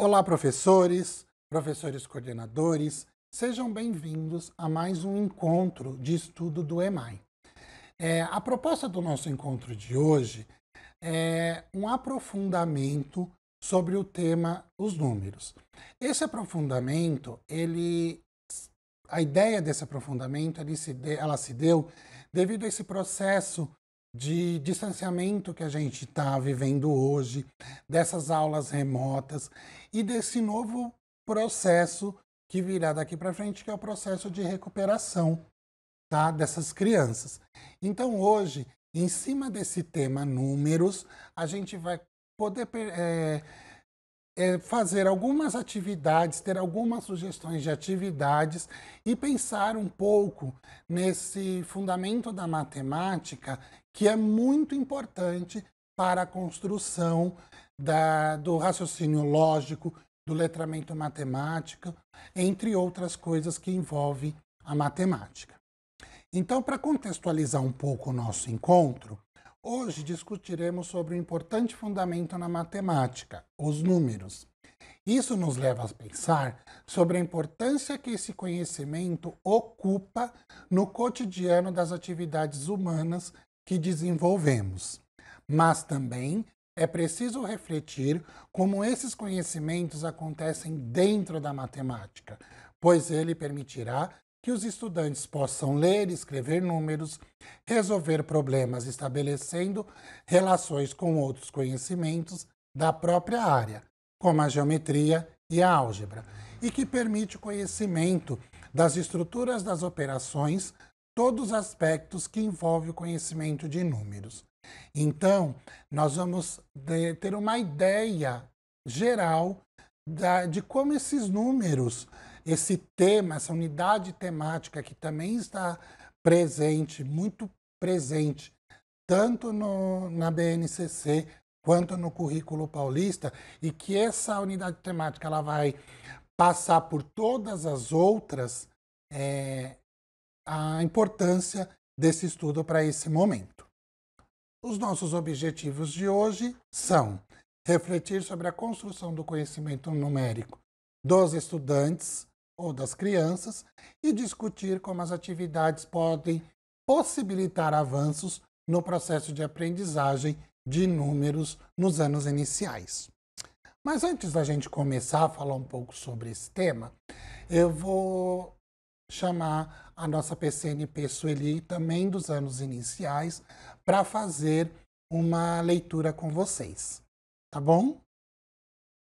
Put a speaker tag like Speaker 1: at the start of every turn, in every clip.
Speaker 1: Olá, professores, professores coordenadores, sejam bem-vindos a mais um encontro de estudo do EMAI. A proposta do nosso encontro de hoje é um aprofundamento sobre o tema os números. Esse aprofundamento, a ideia desse aprofundamento, ela se deu devido a esse processo de distanciamento que a gente está vivendo hoje, dessas aulas remotas e desse novo processo que virá daqui para frente, que é o processo de recuperação, tá, dessas crianças. Então, hoje, em cima desse tema números, a gente vai poder fazer algumas atividades, ter algumas sugestões de atividades e pensar um pouco nesse fundamento da matemática que é muito importante para a construção do raciocínio lógico, do letramento matemático, entre outras coisas que envolvem a matemática. Então, para contextualizar um pouco o nosso encontro, hoje discutiremos sobre o importante fundamento na matemática, os números. Isso nos leva a pensar sobre a importância que esse conhecimento ocupa no cotidiano das atividades humanas que desenvolvemos. Mas também é preciso refletir como esses conhecimentos acontecem dentro da matemática, pois ele permitirá que os estudantes possam ler e escrever números, resolver problemas estabelecendo relações com outros conhecimentos da própria área, como a geometria e a álgebra, e que permite o conhecimento das estruturas das operações, todos os aspectos que envolvem o conhecimento de números. Então, nós vamos ter uma ideia geral de como esses números, esse tema, essa unidade temática que também está presente, muito presente, tanto na BNCC quanto no currículo paulista, e que essa unidade temática ela vai passar por todas as outras, a importância desse estudo para esse momento. Os nossos objetivos de hoje são refletir sobre a construção do conhecimento numérico dos estudantes ou das crianças e discutir como as atividades podem possibilitar avanços no processo de aprendizagem de números nos anos iniciais. Mas antes da gente começar a falar um pouco sobre esse tema, eu vou chamar a nossa PCNP Sueli, também dos anos iniciais, para fazer uma leitura com vocês. Tá bom?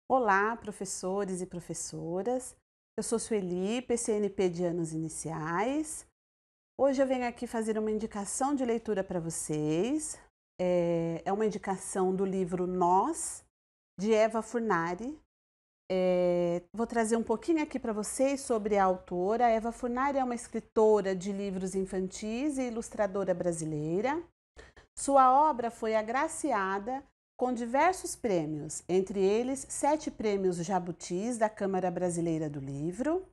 Speaker 2: Olá, professores e professoras. Eu sou Sueli, PCNP de anos iniciais. Hoje eu venho aqui fazer uma indicação de leitura para vocês. É uma indicação do livro Nós, de Eva Furnari. Vou trazer um pouquinho aqui para vocês sobre a autora. A Eva Furnari é uma escritora de livros infantis e ilustradora brasileira. Sua obra foi agraciada com diversos prêmios, entre eles 7 prêmios Jabutis da Câmara Brasileira do Livro.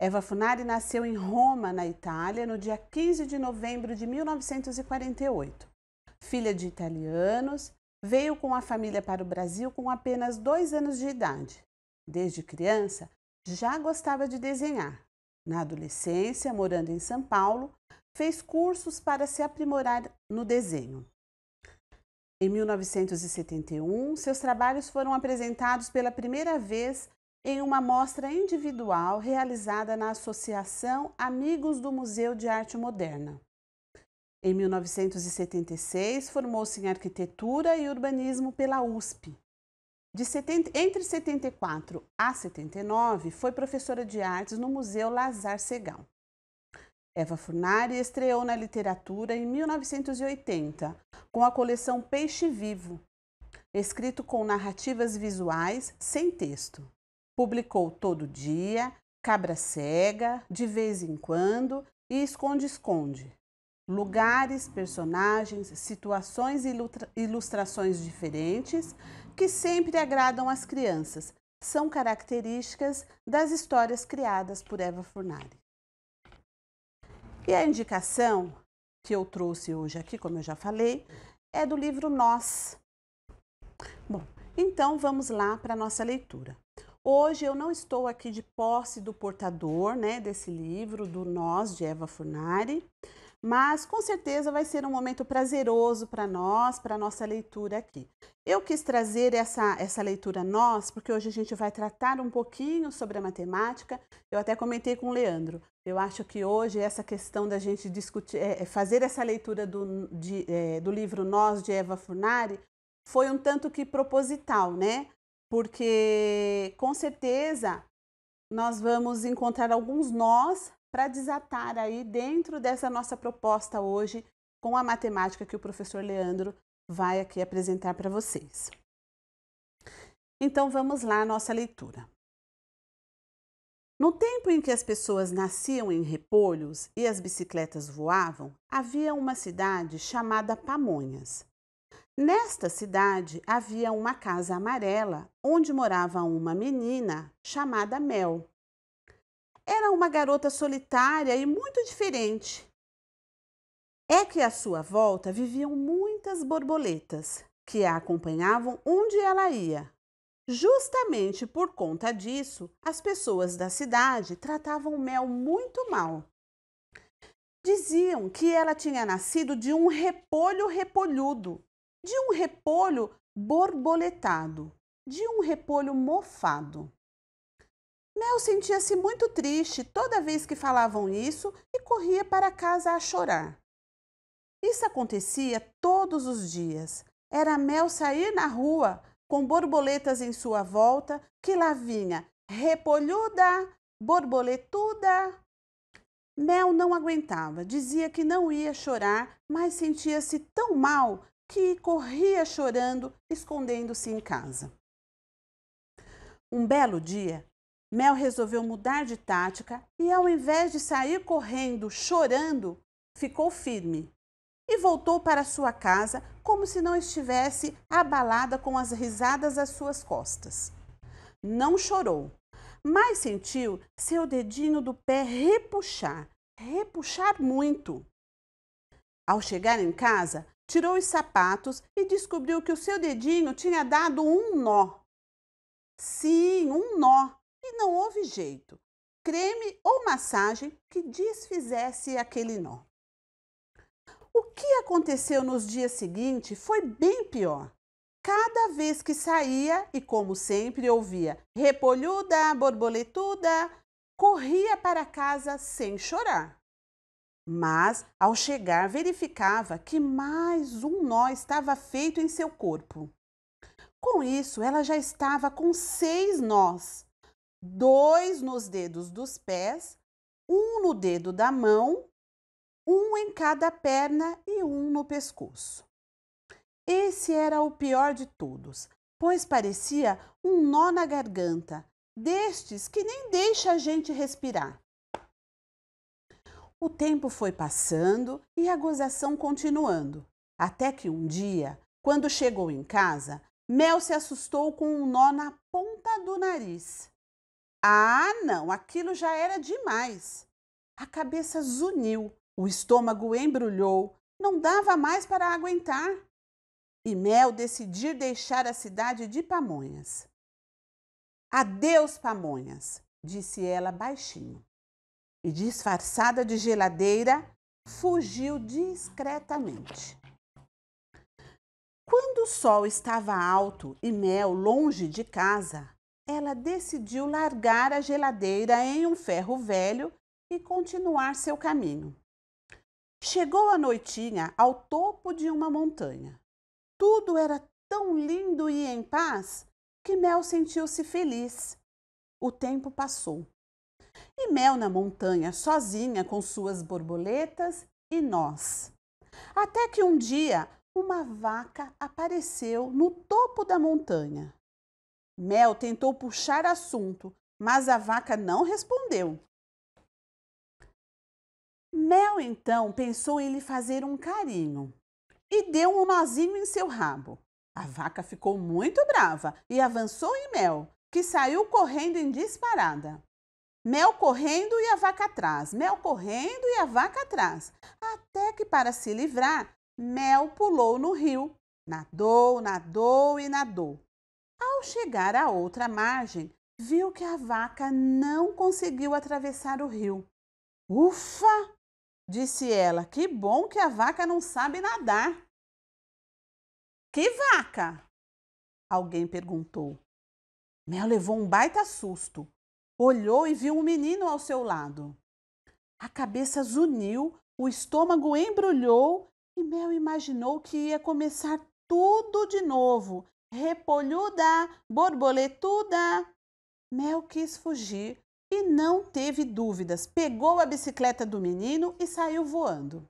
Speaker 2: Eva Furnari nasceu em Roma, na Itália, no dia 15 de novembro de 1948. Filha de italianos, veio com a família para o Brasil com apenas 2 anos de idade. Desde criança, já gostava de desenhar. Na adolescência, morando em São Paulo, fez cursos para se aprimorar no desenho. Em 1971, seus trabalhos foram apresentados pela primeira vez em uma mostra individual realizada na Associação Amigos do Museu de Arte Moderna. Em 1976, formou-se em Arquitetura e Urbanismo pela USP. Entre 74 a 79, foi professora de artes no Museu Lazar Segal. Eva Furnari estreou na literatura em 1980, com a coleção Peixe Vivo, escrito com narrativas visuais sem texto. Publicou Todo Dia, Cabra Cega, De Vez em Quando e Esconde-Esconde. Lugares, personagens, situações e ilustrações diferentes que sempre agradam as crianças. São características das histórias criadas por Eva Furnari. E a indicação que eu trouxe hoje aqui, como eu já falei, é do livro Nós. Bom, então vamos lá para a nossa leitura. Hoje eu não estou aqui de posse do portador, né, desse livro, do Nós, de Eva Furnari, mas com certeza vai ser um momento prazeroso para nós, para a nossa leitura aqui. Eu quis trazer essa leitura Nós, porque hoje a gente vai tratar um pouquinho sobre a matemática. Eu até comentei com o Leandro, eu acho que hoje essa questão da gente discutir, fazer essa leitura do livro Nós, de Eva Furnari, foi um tanto que proposital, né? Porque com certeza nós vamos encontrar alguns nós para desatar aí dentro dessa nossa proposta hoje com a matemática que o professor Leandro vai aqui apresentar para vocês. Então vamos lá à nossa leitura. No tempo em que as pessoas nasciam em repolhos e as bicicletas voavam, havia uma cidade chamada Pamonhas. Nesta cidade havia uma casa amarela onde morava uma menina chamada Mel. Era uma garota solitária e muito diferente. É que à sua volta viviam muitas borboletas que a acompanhavam onde ela ia. Justamente por conta disso, as pessoas da cidade tratavam Mel muito mal. Diziam que ela tinha nascido de um repolho repolhudo, de um repolho borboletado, de um repolho mofado. Mel sentia-se muito triste toda vez que falavam isso e corria para casa a chorar. Isso acontecia todos os dias. Era Mel sair na rua com borboletas em sua volta, que lá vinha repolhuda, borboletuda. Mel não aguentava, dizia que não ia chorar, mas sentia-se tão mal que corria chorando, escondendo-se em casa. Um belo dia, Mel resolveu mudar de tática e, ao invés de sair correndo, chorando, ficou firme e voltou para sua casa como se não estivesse abalada com as risadas às suas costas. Não chorou, mas sentiu seu dedinho do pé repuxar muito. Ao chegar em casa, tirou os sapatos e descobriu que o seu dedinho tinha dado um nó. Sim, um nó. E não houve jeito, creme ou massagem que desfizesse aquele nó. O que aconteceu nos dias seguintes foi bem pior. Cada vez que saía e, como sempre, ouvia repolhuda, borboletuda, corria para casa sem chorar. Mas, ao chegar, verificava que mais um nó estava feito em seu corpo. Com isso, ela já estava com 6 nós. 2 nos dedos dos pés, 1 no dedo da mão, 1 em cada perna e 1 no pescoço. Esse era o pior de todos, pois parecia um nó na garganta, destes que nem deixa a gente respirar. O tempo foi passando e a gozação continuando, até que um dia, quando chegou em casa, Mel se assustou com um nó na ponta do nariz. Ah, não, aquilo já era demais. A cabeça zuniu, o estômago embrulhou, não dava mais para aguentar. E Mel decidiu deixar a cidade de Pamonhas. Adeus, Pamonhas, disse ela baixinho. E, disfarçada de geladeira, fugiu discretamente. Quando o sol estava alto e Mel longe de casa, ela decidiu largar a geladeira em um ferro velho e continuar seu caminho. Chegou à noitinha ao topo de uma montanha. Tudo era tão lindo e em paz que Mel sentiu-se feliz. O tempo passou. E Mel na montanha, sozinha com suas borboletas e nós. Até que um dia uma vaca apareceu no topo da montanha. Mel tentou puxar assunto, mas a vaca não respondeu. Mel então pensou em lhe fazer um carinho e deu um nozinho em seu rabo. A vaca ficou muito brava e avançou em Mel, que saiu correndo em disparada. Mel correndo e a vaca atrás, Mel correndo e a vaca atrás, até que, para se livrar, Mel pulou no rio, nadou, nadou e nadou. Ao chegar à outra margem, viu que a vaca não conseguiu atravessar o rio. Ufa! Disse ela, que bom que a vaca não sabe nadar. Que vaca? Alguém perguntou. Mel levou um baita susto. Olhou e viu um menino ao seu lado. A cabeça zuniu, o estômago embrulhou e Mel imaginou que ia começar tudo de novo. Repolhuda, borboletuda. Mel quis fugir e não teve dúvidas. Pegou a bicicleta do menino e saiu voando.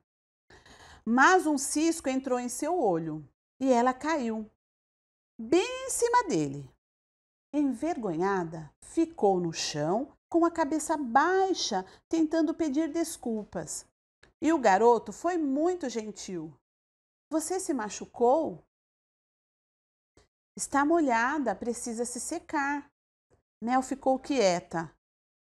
Speaker 2: Mas um cisco entrou em seu olho e ela caiu, bem em cima dele. Envergonhada, ficou no chão com a cabeça baixa, tentando pedir desculpas. E o garoto foi muito gentil. Você se machucou? Está molhada, precisa se secar. Mel ficou quieta.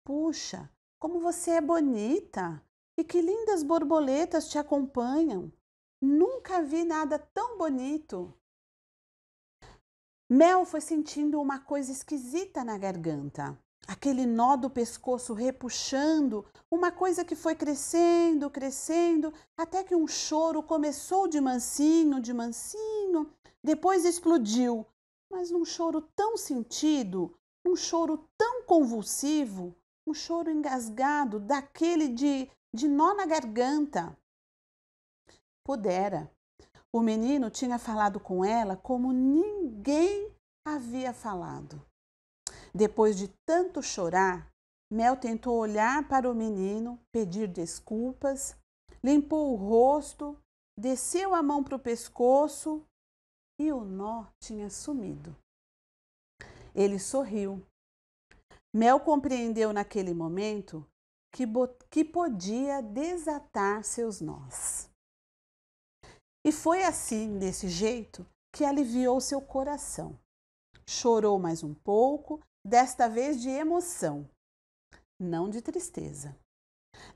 Speaker 2: Puxa, como você é bonita! E que lindas borboletas te acompanham! Nunca vi nada tão bonito. Mel foi sentindo uma coisa esquisita na garganta. Aquele nó do pescoço repuxando, uma coisa que foi crescendo, crescendo, até que um choro começou de mansinho, depois explodiu, mas num choro tão sentido, um choro tão convulsivo, um choro engasgado, daquele de nó na garganta. Pudera. O menino tinha falado com ela como ninguém havia falado. Depois de tanto chorar, Mel tentou olhar para o menino, pedir desculpas, limpou o rosto, desceu a mão para o pescoço e o nó tinha sumido. Ele sorriu. Mel compreendeu naquele momento que podia desatar seus nós. E foi assim, desse jeito, que aliviou seu coração. Chorou mais um pouco, desta vez de emoção, não de tristeza.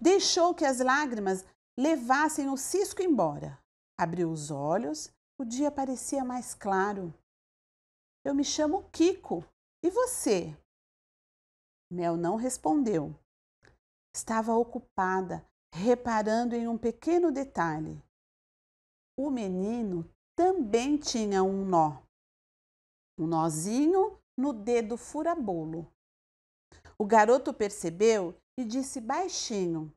Speaker 2: Deixou que as lágrimas levassem o cisco embora. Abriu os olhos, o dia parecia mais claro. Eu me chamo Kiko, e você? Mel não respondeu. Estava ocupada, reparando em um pequeno detalhe. O menino também tinha um nó. Um nozinho no dedo fura-bolo. O garoto percebeu e disse baixinho: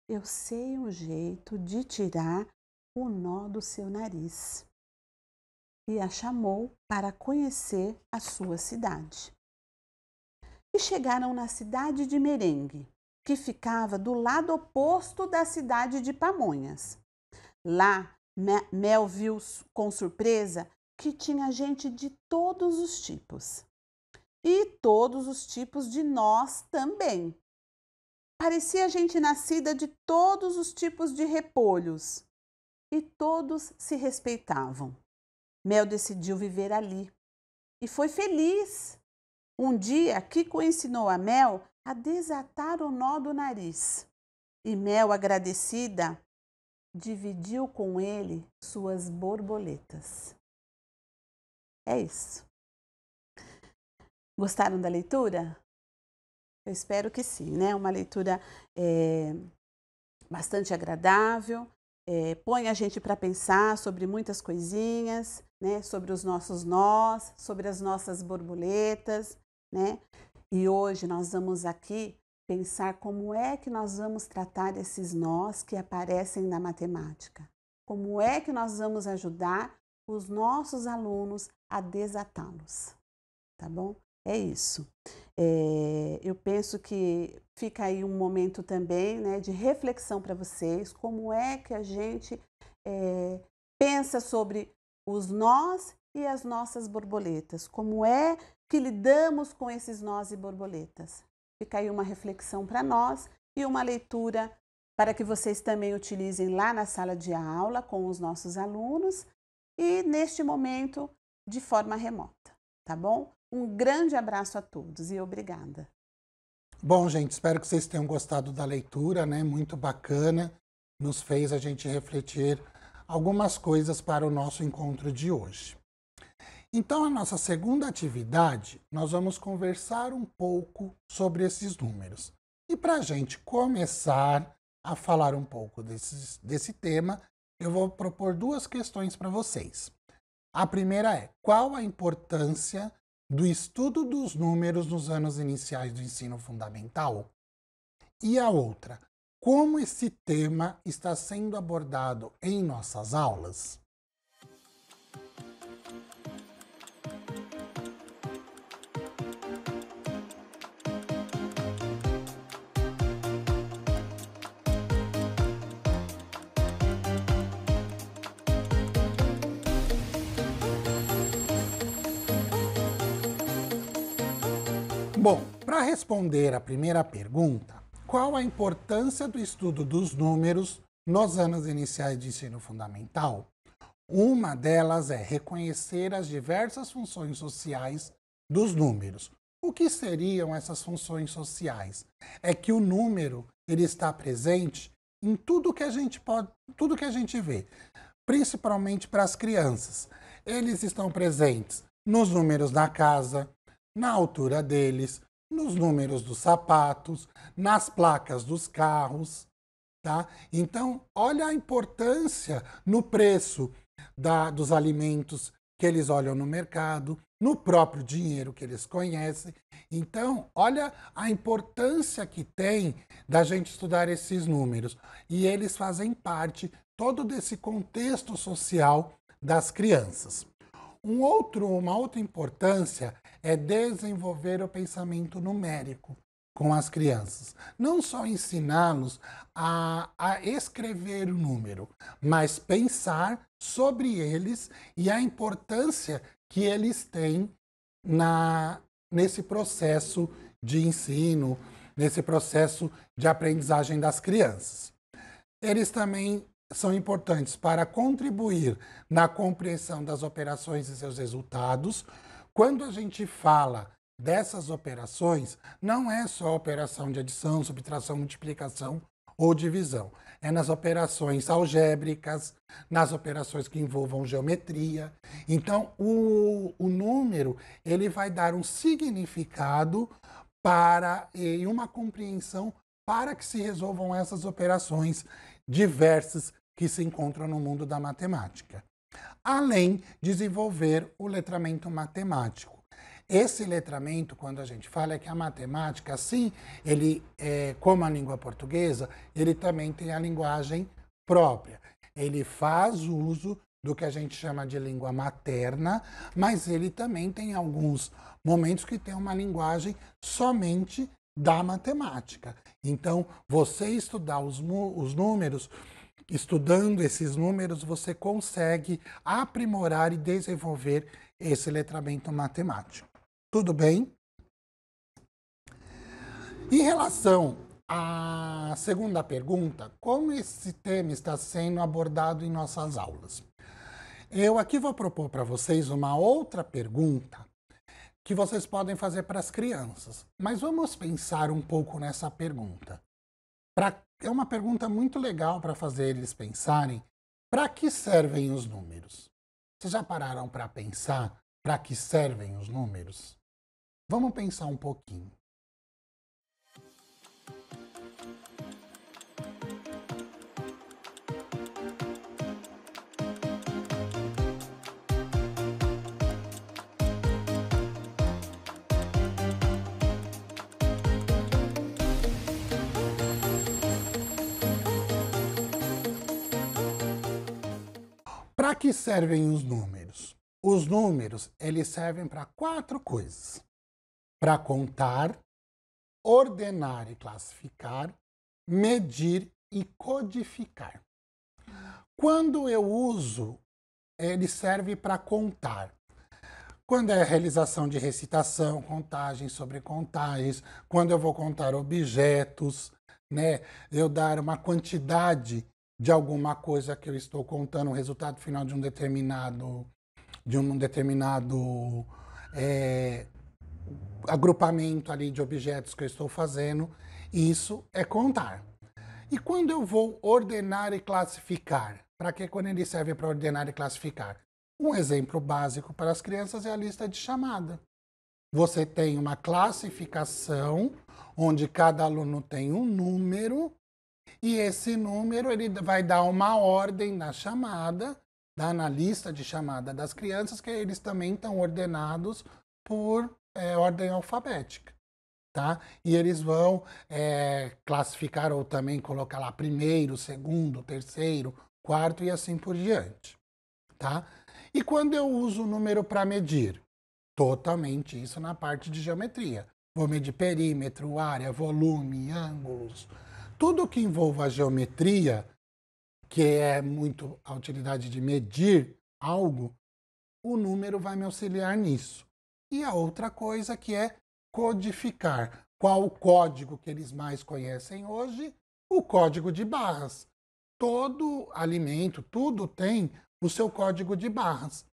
Speaker 2: eu sei um jeito de tirar o nó do seu nariz. E a chamou para conhecer a sua cidade. E chegaram na cidade de Merengue, que ficava do lado oposto da cidade de Pamonhas. Lá, Mel viu com surpresa que tinha gente de todos os tipos. E todos os tipos de nós também. Parecia gente nascida de todos os tipos de repolhos. E todos se respeitavam. Mel decidiu viver ali. E foi feliz. Um dia, Kiko ensinou a Mel a desatar o nó do nariz. E Mel, agradecida, dividiu com ele suas borboletas. É isso. Gostaram da leitura? Eu espero que sim, né? Uma leitura bastante agradável, põe a gente para pensar sobre muitas coisinhas, né? Sobre os nossos nós, sobre as nossas borboletas, né? E hoje nós vamos aqui pensar como é que nós vamos tratar esses nós que aparecem na matemática. Como é que nós vamos ajudar os nossos alunos a desatá-los, tá bom? É isso. Eu penso que fica aí um momento também, né, de reflexão para vocês, como é que a gente pensa sobre os nós e as nossas borboletas, como é que lidamos com esses nós e borboletas. Fica aí uma reflexão para nós e uma leitura para que vocês também utilizem lá na sala de aula com os nossos alunos e neste momento de forma remota, tá bom? Um grande abraço a todos e obrigada.
Speaker 1: Bom, gente, espero que vocês tenham gostado da leitura, né? Muito bacana. Nos fez a gente refletir algumas coisas para o nosso encontro de hoje. Então, a nossa segunda atividade, nós vamos conversar um pouco sobre esses números. E para a gente começar a falar um pouco desse tema, eu vou propor duas questões para vocês. A primeira é: qual a importância do estudo dos números nos anos iniciais do ensino fundamental? E a outra: como esse tema está sendo abordado em nossas aulas? Bom, para responder a primeira pergunta, qual a importância do estudo dos números nos anos iniciais de ensino fundamental? Uma delas é reconhecer as diversas funções sociais dos números. O que seriam essas funções sociais? É que o número ele está presente em tudo que a gente pode, tudo que a gente vê, principalmente para as crianças. Eles estão presentes nos números da casa, na altura deles, nos números dos sapatos, nas placas dos carros, tá? Então, olha a importância no preço dos alimentos que eles olham no mercado, no próprio dinheiro que eles conhecem. Então, olha a importância que tem da gente estudar esses números. E eles fazem parte todo desse contexto social das crianças. Uma outra importância é desenvolver o pensamento numérico com as crianças. Não só ensiná-los a escrever o número, mas pensar sobre eles e a importância que eles têm nesse processo de ensino, nesse processo de aprendizagem das crianças. Eles também são importantes para contribuir na compreensão das operações e seus resultados. Quando a gente fala dessas operações, não é só a operação de adição, subtração, multiplicação ou divisão. É nas operações algébricas, nas operações que envolvam geometria. Então, o número ele vai dar um significado e uma compreensão para que se resolvam essas operações diversas que se encontram no mundo da matemática. Além de desenvolver o letramento matemático. Esse letramento, quando a gente fala, é que a matemática, assim, como a língua portuguesa, ele também tem a linguagem própria. Ele faz uso do que a gente chama de língua materna, mas ele também tem alguns momentos que tem uma linguagem somente da matemática. Então, você estudar os números, estudando esses números, você consegue aprimorar e desenvolver esse letramento matemático. Tudo bem? Em relação à segunda pergunta, como esse tema está sendo abordado em nossas aulas? Eu aqui vou propor para vocês uma outra pergunta que vocês podem fazer para as crianças. Mas vamos pensar um pouco nessa pergunta. É uma pergunta muito legal para fazer eles pensarem. Para que servem os números? Vocês já pararam para pensar para que servem os números? Vamos pensar um pouquinho. Para que servem os números? Os números, eles servem para 4 coisas. Para contar, ordenar e classificar, medir e codificar. Quando eu uso, ele serve para contar. Quando é a realização de recitação, contagem sobre contagens, quando eu vou contar objetos, né, eu dar uma quantidade de alguma coisa que eu estou contando, o resultado final de um determinado agrupamento ali de objetos que eu estou fazendo, isso é contar. E quando eu vou ordenar e classificar? Para que quando ele serve para ordenar e classificar? Um exemplo básico para as crianças é a lista de chamada. Você tem uma classificação onde cada aluno tem um número e esse número ele vai dar uma ordem na chamada, na lista de chamada das crianças, que eles também estão ordenados por ordem alfabética. Tá? E eles vão classificar ou também colocar lá primeiro, segundo, terceiro, quarto e assim por diante. Tá? E quando eu uso o número para medir? Totalmente isso na parte de geometria. Vou medir perímetro, área, volume, ângulos. Tudo que envolva a geometria, que é muito a utilidade de medir algo, o número vai me auxiliar nisso. E a outra coisa que é codificar. Qual o código que eles mais conhecem hoje? O código de barras. Todo alimento, tudo tem o seu código de barras.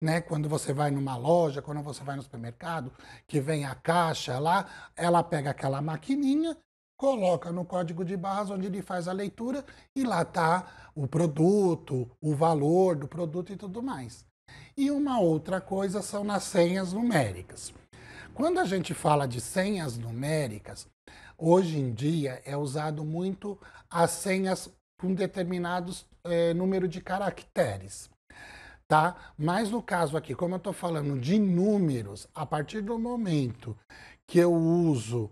Speaker 1: Né? Quando você vai numa loja, quando você vai no supermercado, que vem a caixa lá, ela pega aquela maquininha, coloca no código de barras onde ele faz a leitura e lá está o produto, o valor do produto e tudo mais. E uma outra coisa são nas senhas numéricas. Quando a gente fala de senhas numéricas, hoje em dia é usado muito as senhas com determinados número de caracteres. Tá? Mas no caso aqui, como eu estou falando de números, a partir do momento que eu uso,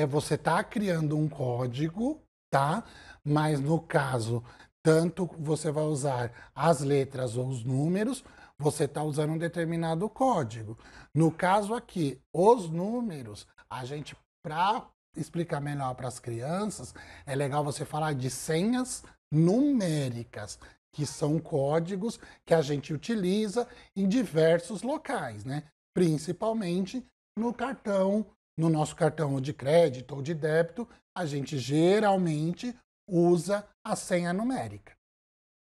Speaker 1: você está criando um código, tá? Mas no caso, tanto você vai usar as letras ou os números, você está usando um determinado código. No caso aqui, os números, a gente, para explicar melhor para as crianças, é legal você falar de senhas numéricas, que são códigos que a gente utiliza em diversos locais, né? Principalmente no cartão, no nosso cartão de crédito ou de débito, a gente geralmente usa a senha numérica,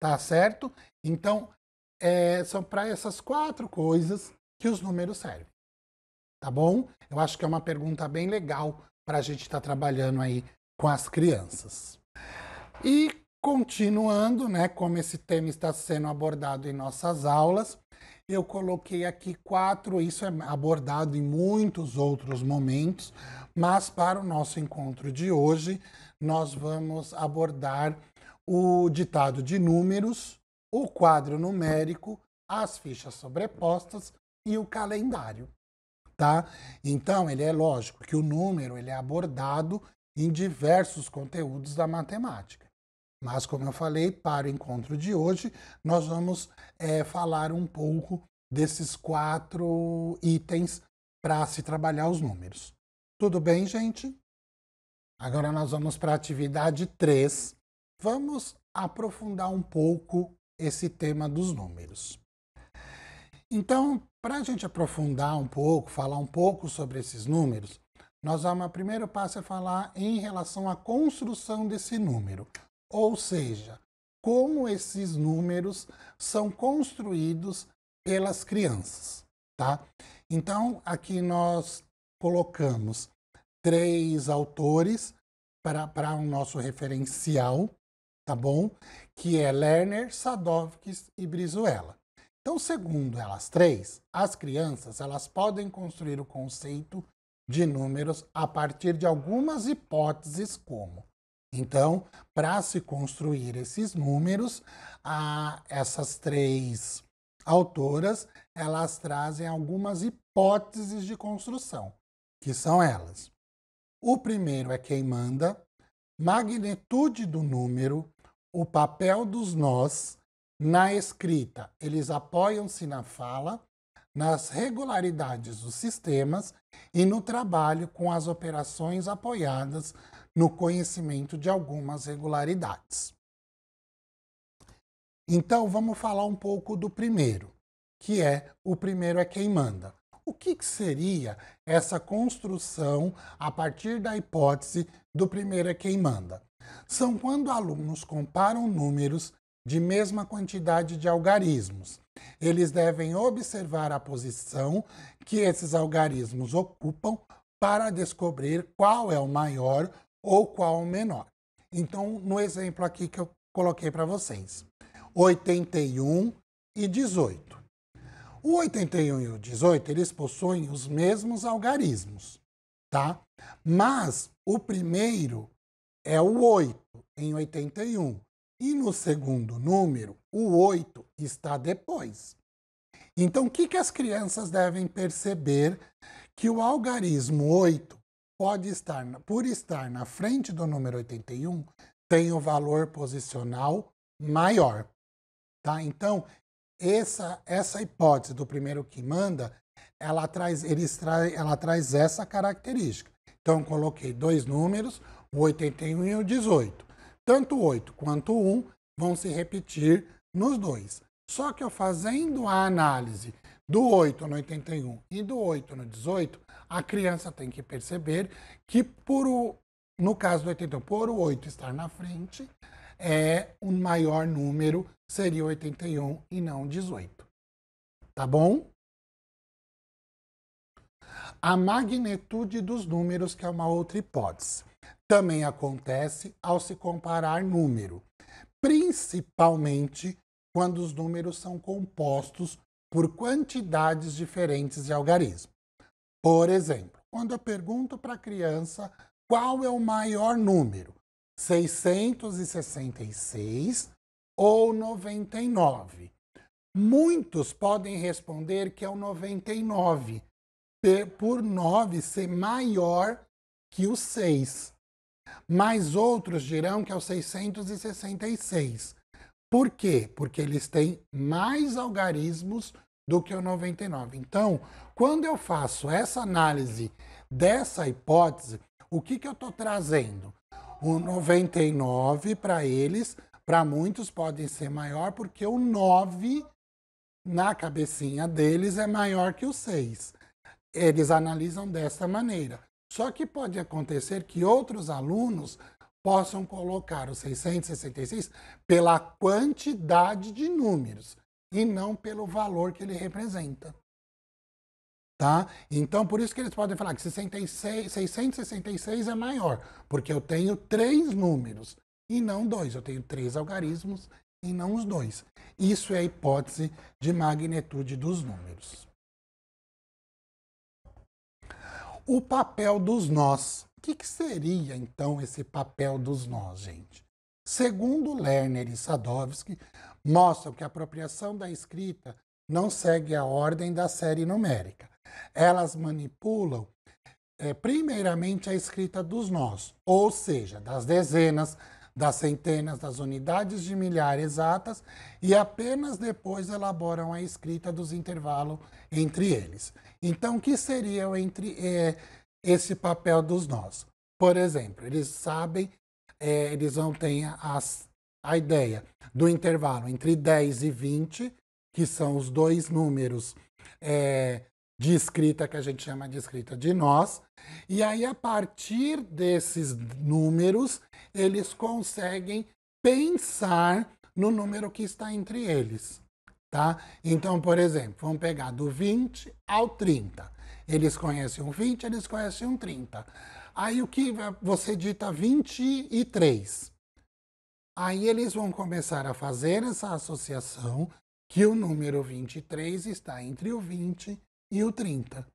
Speaker 1: tá certo? Então, são para essas 4 coisas que os números servem, tá bom? Eu acho que é uma pergunta bem legal para a gente estar trabalhando aí com as crianças. E continuando, né, como esse tema está sendo abordado em nossas aulas, eu coloquei aqui 4, isso é abordado em muitos outros momentos, mas para o nosso encontro de hoje, nós vamos abordar o ditado de números, o quadro numérico, as fichas sobrepostas e o calendário, tá? Então, ele é lógico que o número ele é abordado em diversos conteúdos da matemática. Mas, como eu falei, para o encontro de hoje, nós vamos falar um pouco desses 4 itens para se trabalhar os números. Tudo bem, gente? Agora nós vamos para a atividade 3. Vamos aprofundar um pouco esse tema dos números. Então, para a gente aprofundar um pouco, falar um pouco sobre esses números, o primeiro passo é falar em relação à construção desse número. Ou seja, como esses números são construídos pelas crianças, tá? Então, aqui nós colocamos 3 autores para o nosso referencial, tá bom? Que é Lerner, Sadovskis e Brizuela. Então, segundo elas 3, as crianças elas podem construir o conceito de números a partir de algumas hipóteses como. Então, para se construir esses números, essas 3 autoras, elas trazem algumas hipóteses de construção, que são elas. O primeiro é quem manda, magnitude do número, o papel dos nós, na escrita, eles apoiam-se na fala, nas regularidades dos sistemas e no trabalho com as operações apoiadas no conhecimento de algumas regularidades. Então, vamos falar um pouco do primeiro, que o primeiro é quem manda. O que seria essa construção a partir da hipótese do primeiro é quem manda? São quando alunos comparam números de mesma quantidade de algarismos. Eles devem observar a posição que esses algarismos ocupam para descobrir qual é o maior ou qual o menor. Então, no exemplo aqui que eu coloquei para vocês, 81 e 18. O 81 e o 18, eles possuem os mesmos algarismos, tá? Mas o primeiro é o 8 em 81. E no segundo número, o 8 está depois. Então, o que as crianças devem perceber? Que o algarismo 8 pode estar, por estar na frente do número 81, tem o valor posicional maior. Tá? Então, essa hipótese do primeiro que manda, ela traz essa característica. Então, coloquei dois números, o 81 e o 18. Tanto o 8 quanto o 1 vão se repetir nos dois. Só que eu fazendo a análise do 8 no 81 e do 8 no 18, a criança tem que perceber que, no caso do 81, por o 8 estar na frente, o maior número seria o 81 e não o 18. Tá bom? A magnitude dos números, que é uma outra hipótese, também acontece ao se comparar número, principalmente quando os números são compostos por quantidades diferentes de algarismo. Por exemplo, quando eu pergunto para a criança qual é o maior número, 666 ou 99, muitos podem responder que é o 99, por 9 ser maior que o 6. Mas outros dirão que é o 666. Por quê? Porque eles têm mais algarismos do que o 99. Então, quando eu faço essa análise dessa hipótese, o que eu estou trazendo? O 99 para eles, para muitos pode ser maior, porque o 9 na cabecinha deles é maior que o 6. Eles analisam dessa maneira. Só que pode acontecer que outros alunos possam colocar o 666 pela quantidade de números e não pelo valor que ele representa. Tá? Então, por isso que eles podem falar que 666 é maior, porque eu tenho 3 números e não 2. Eu tenho 3 algarismos e não os 2. Isso é a hipótese de magnitude dos números. O papel dos nós. O que seria, então, esse papel dos nós, gente? Segundo Lerner e Sadowski, mostram que a apropriação da escrita não segue a ordem da série numérica. Elas manipulam, primeiramente, a escrita dos nós, ou seja, das dezenas, das centenas, das unidades de milhar exatas, e apenas depois elaboram a escrita dos intervalos entre eles. Então, o que seria esse papel dos nós? Por exemplo, eles sabem, eles vão ter a ideia do intervalo entre 10 e 20, que são os dois números de escrita que a gente chama de escrita de nós, e aí a partir desses números eles conseguem pensar no número que está entre eles, tá? Então, por exemplo, vamos pegar do 20 ao 30. Eles conhecem um 20, eles conhecem um 30. Aí o que você dita 23. Aí eles vão começar a fazer essa associação que o número 23 está entre o 20 e o 30.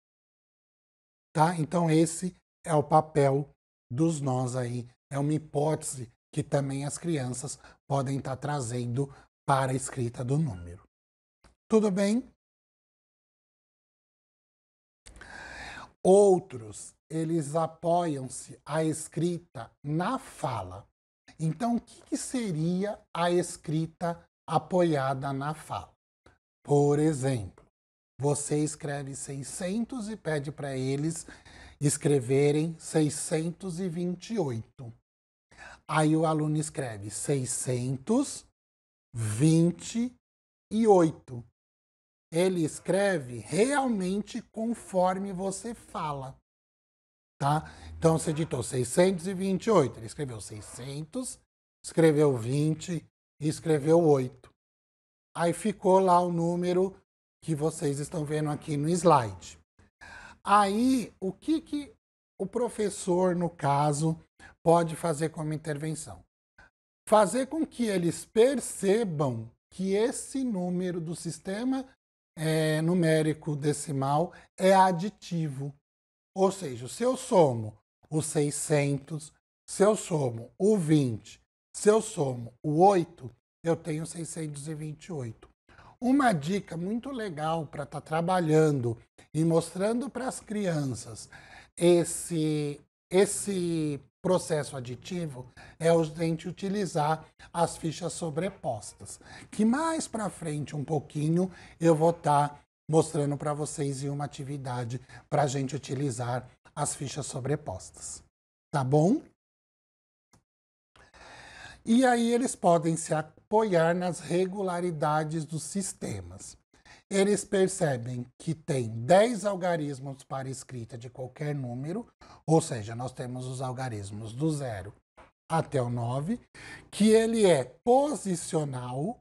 Speaker 1: Tá? Então esse é o papel dos nós aí. É uma hipótese que também as crianças podem estar trazendo para a escrita do número. Tudo bem? Outros, eles apoiam-se à escrita na fala. Então, o que seria a escrita apoiada na fala? Por exemplo, você escreve 600 e pede para eles escreverem 628. Aí o aluno escreve 628. Ele escreve realmente conforme você fala, tá? Então, você ditou 628, ele escreveu 600, escreveu 20 e escreveu 8. Aí ficou lá o número que vocês estão vendo aqui no slide. Aí, o que o professor, no caso, pode fazer como intervenção? Fazer com que eles percebam que esse número do sistema numérico decimal é aditivo. Ou seja, se eu somo o 600, se eu somo o 20, se eu somo o 8, eu tenho 628. Uma dica muito legal para estar trabalhando e mostrando para as crianças esse processo aditivo é a gente utilizar as fichas sobrepostas, que mais para frente um pouquinho eu vou estar mostrando para vocês em uma atividade para a gente utilizar as fichas sobrepostas. Tá bom? E aí eles podem se apoiar nas regularidades dos sistemas. Eles percebem que tem 10 algarismos para escrita de qualquer número, ou seja, nós temos os algarismos do 0 até o 9, que ele é posicional,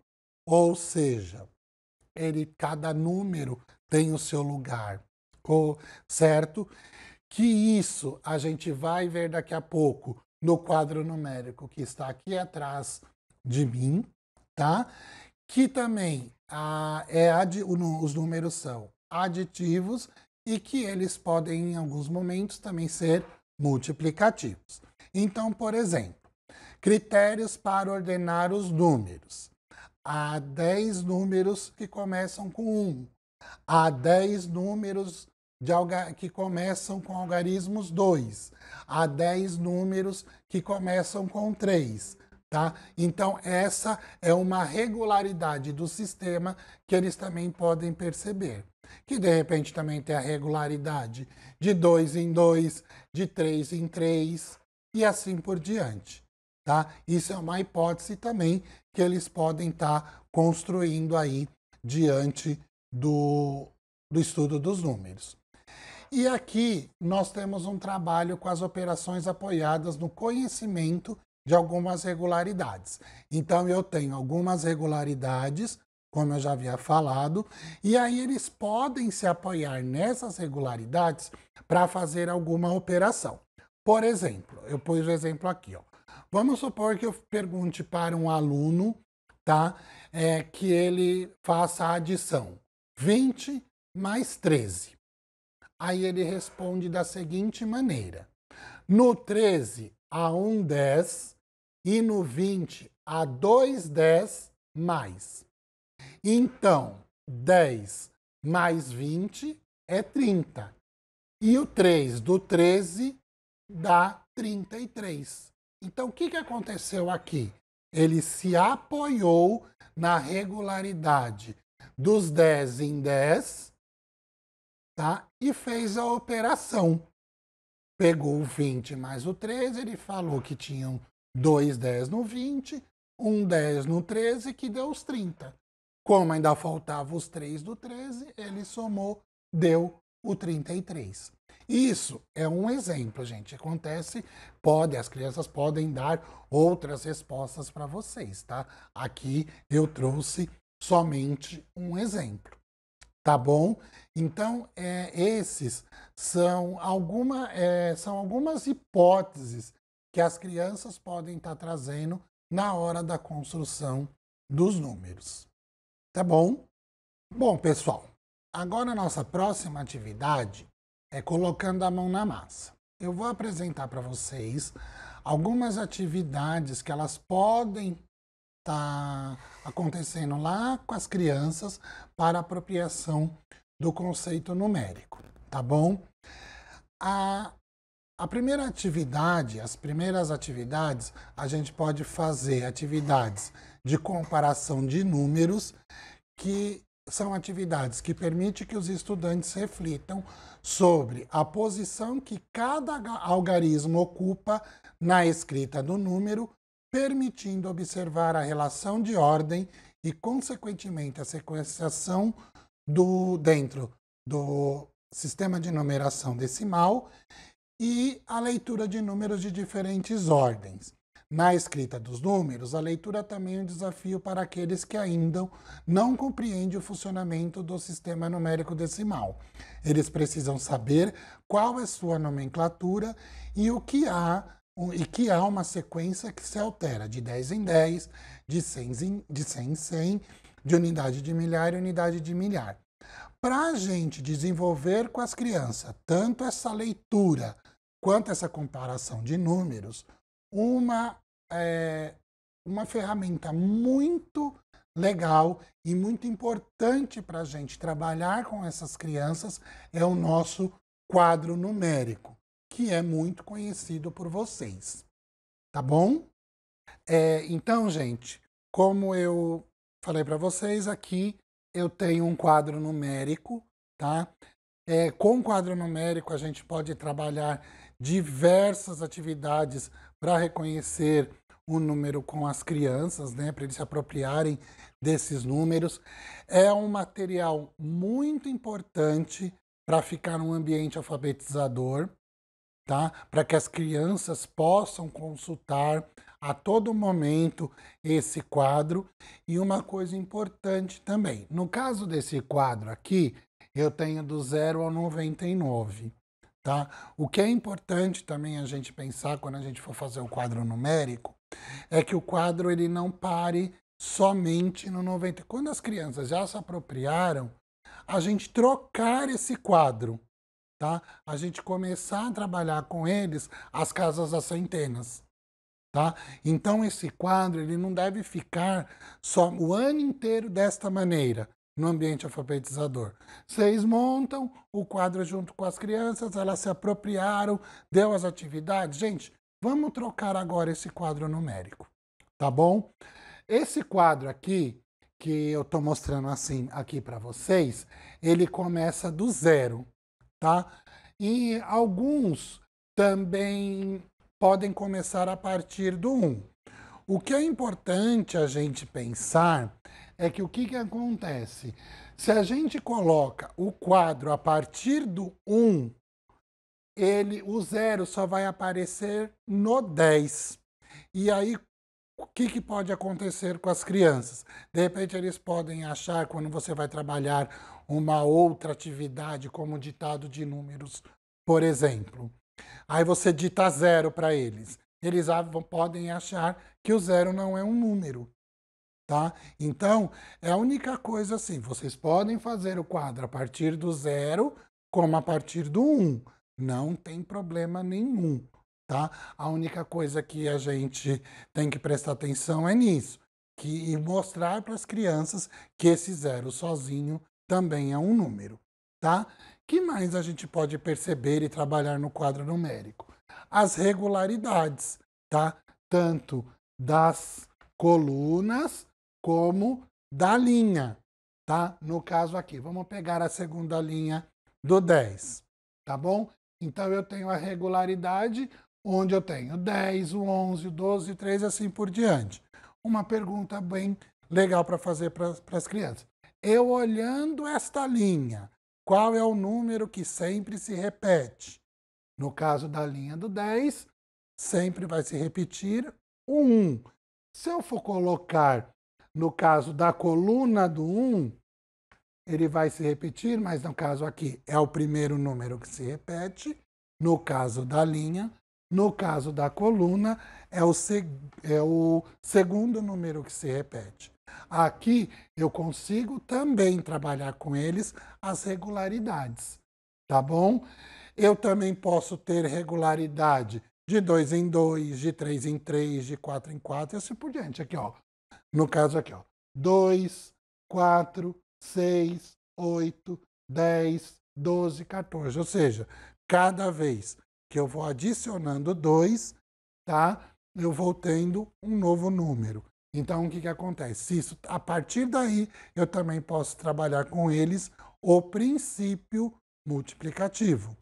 Speaker 1: ou seja, cada número tem o seu lugar, certo? Que isso a gente vai ver daqui a pouco no quadro numérico que está aqui atrás de mim, tá? Que também os números são aditivos e que eles podem, em alguns momentos, também ser multiplicativos. Então, por exemplo, critérios para ordenar os números. Há 10 números que começam com 1. Há 10 números que começam com algarismos 2. Há 10 números que começam com 3. Tá? Então, essa é uma regularidade do sistema que eles também podem perceber. Que, de repente, também tem a regularidade de 2 em 2, de 3 em 3 e assim por diante. Tá? Isso é uma hipótese também que eles podem estar construindo aí diante do estudo dos números. E aqui nós temos um trabalho com as operações apoiadas no conhecimento de algumas regularidades. Então, eu tenho algumas regularidades, como eu já havia falado, e aí eles podem se apoiar nessas regularidades para fazer alguma operação. Por exemplo, eu pus o exemplo aqui, ó. Vamos supor que eu pergunte para um aluno, tá, que ele faça a adição 20 mais 13. Aí ele responde da seguinte maneira. No 13 há um 10 e no 20 há 2 10 mais. Então, 10 mais 20 é 30. E o 3 do 13 dá 33. Então, o que aconteceu aqui? Ele se apoiou na regularidade dos 10 em 10, tá? E fez a operação. Pegou o 20 mais o 13, ele falou que tinham 2 10 no 20, um 10 no 13, que deu os 30. Como ainda faltava os 3 do 13, ele somou, deu o 33. Isso é um exemplo, gente. Acontece, as crianças podem dar outras respostas para vocês, tá? Aqui eu trouxe somente um exemplo, tá bom? Então, esses são algumas hipóteses que as crianças podem estar trazendo na hora da construção dos números. Tá bom? Bom, pessoal, agora a nossa próxima atividade é colocando a mão na massa. Eu vou apresentar para vocês algumas atividades que elas podem estar acontecendo lá com as crianças para apropriação do conceito numérico, tá bom? A primeira atividade, as primeiras atividades, a gente pode fazer atividades de comparação de números, que são atividades que permitem que os estudantes reflitam sobre a posição que cada algarismo ocupa na escrita do número, permitindo observar a relação de ordem e, consequentemente, a sequenciação dentro do sistema de numeração decimal e a leitura de números de diferentes ordens. Na escrita dos números, a leitura também é um desafio para aqueles que ainda não compreendem o funcionamento do sistema numérico decimal. Eles precisam saber qual é sua nomenclatura e que há uma sequência que se altera de 10 em 10, de 100 em 100 de unidade de milhar e unidade de milhar. Para a gente desenvolver com as crianças tanto essa leitura quanto essa comparação de números, uma, uma ferramenta muito legal e muito importante para a gente trabalhar com essas crianças é o nosso quadro numérico, que é muito conhecido por vocês. Tá bom? Então, gente, como eu falei para vocês, aqui eu tenho um quadro numérico, tá? Com o quadro numérico, a gente pode trabalhar diversas atividades para reconhecer o número com as crianças, né? Para eles se apropriarem desses números. É um material muito importante para ficar num ambiente alfabetizador, tá? Para que as crianças possam consultar a todo momento esse quadro. E uma coisa importante também, no caso desse quadro aqui, eu tenho do 0 ao 99, tá? O que é importante também a gente pensar quando a gente for fazer o quadro numérico é que o quadro ele não pare somente no 90. Quando as crianças já se apropriaram, a gente trocar esse quadro, tá? A gente começar a trabalhar com eles as casas das centenas, tá? Então esse quadro ele não deve ficar só o ano inteiro desta maneira no ambiente alfabetizador. Vocês montam o quadro junto com as crianças, elas se apropriaram, deu as atividades. Gente, vamos trocar agora esse quadro numérico, tá bom? Esse quadro aqui, que eu estou mostrando assim aqui para vocês, ele começa do 0, tá? E alguns também podem começar a partir do 1. O que é importante a gente pensar é que o que acontece? Se a gente coloca o quadro a partir do 1, o 0 só vai aparecer no 10. E aí, o que pode acontecer com as crianças? De repente, eles podem achar, quando você vai trabalhar uma outra atividade, como ditado de números, por exemplo. Aí você dita 0 para eles. Eles podem achar que o 0 não é um número, tá? Então, é a única coisa assim, vocês podem fazer o quadro a partir do 0 como a partir do 1. Não tem problema nenhum, tá? A única coisa que a gente tem que prestar atenção é nisso, e mostrar para as crianças que esse 0 sozinho também é um número, tá? Que mais a gente pode perceber e trabalhar no quadro numérico? As regularidades, tá? Tanto das colunas como da linha, tá? No caso aqui, vamos pegar a segunda linha do 10, tá bom? Então eu tenho a regularidade onde eu tenho 10, o 11, o 12, o 13 e assim por diante. Uma pergunta bem legal para fazer para as crianças. Eu olhando esta linha, qual é o número que sempre se repete? No caso da linha do 10, sempre vai se repetir o 1. Se eu for colocar no caso da coluna do 1, ele vai se repetir, mas no caso aqui é o primeiro número que se repete. No caso da linha, no caso da coluna, é o segundo número que se repete. Aqui eu consigo também trabalhar com eles as regularidades, tá bom? Eu também posso ter regularidade de 2 em 2, de 3 em 3, de 4 em 4 e assim por diante. Aqui, ó. No caso aqui, ó. 2, 4, 6, 8, 10, 12, 14. Ou seja, cada vez que eu vou adicionando 2, tá? Eu vou tendo um novo número. Então, o que acontece? Isso, a partir daí, eu também posso trabalhar com eles o princípio multiplicativo,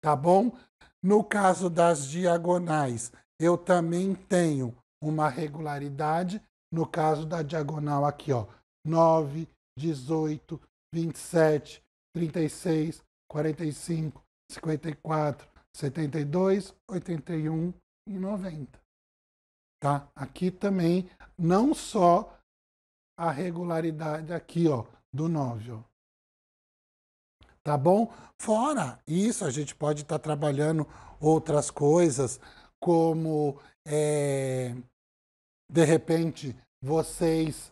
Speaker 1: tá bom? No caso das diagonais, eu também tenho uma regularidade. No caso da diagonal aqui, ó, 9, 18, 27, 36, 45, 54, 72, 81 e 90. Tá? Aqui também, não só a regularidade aqui, ó, do 9, ó. Tá bom? Fora isso, a gente pode estar trabalhando outras coisas, como, de repente, vocês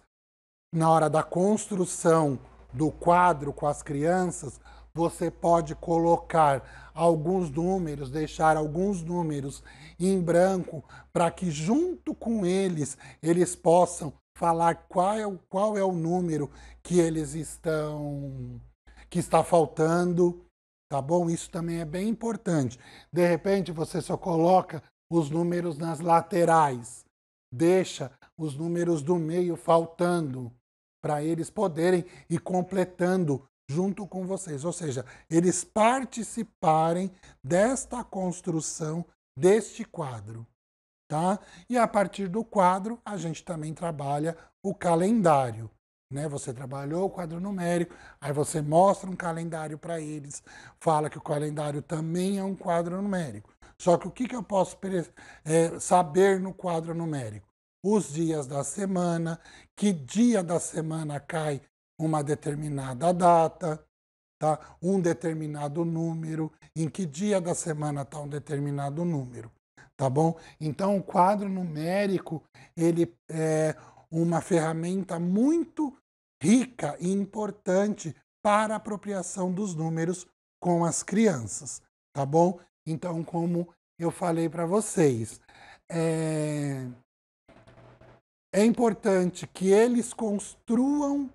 Speaker 1: na hora da construção do quadro com as crianças, você pode colocar alguns números, deixar alguns números em branco, para que junto com eles possam falar qual é o número que que está faltando, tá bom? Isso também é bem importante. De repente, você só coloca os números nas laterais, deixa os números do meio faltando, para eles poderem ir completando junto com vocês, ou seja, eles participarem desta construção deste quadro, tá? E a partir do quadro, a gente também trabalha o calendário, né? Você trabalhou o quadro numérico, aí você mostra um calendário para eles, fala que o calendário também é um quadro numérico. Só que o que eu posso saber no quadro numérico? Os dias da semana, que dia da semana cai uma determinada data, tá? Um determinado número, em que dia da semana está um determinado número, tá bom? Então, o quadro numérico, ele é uma ferramenta muito rica e importante para a apropriação dos números com as crianças, tá bom? Então, como eu falei para vocês, é importante que eles construam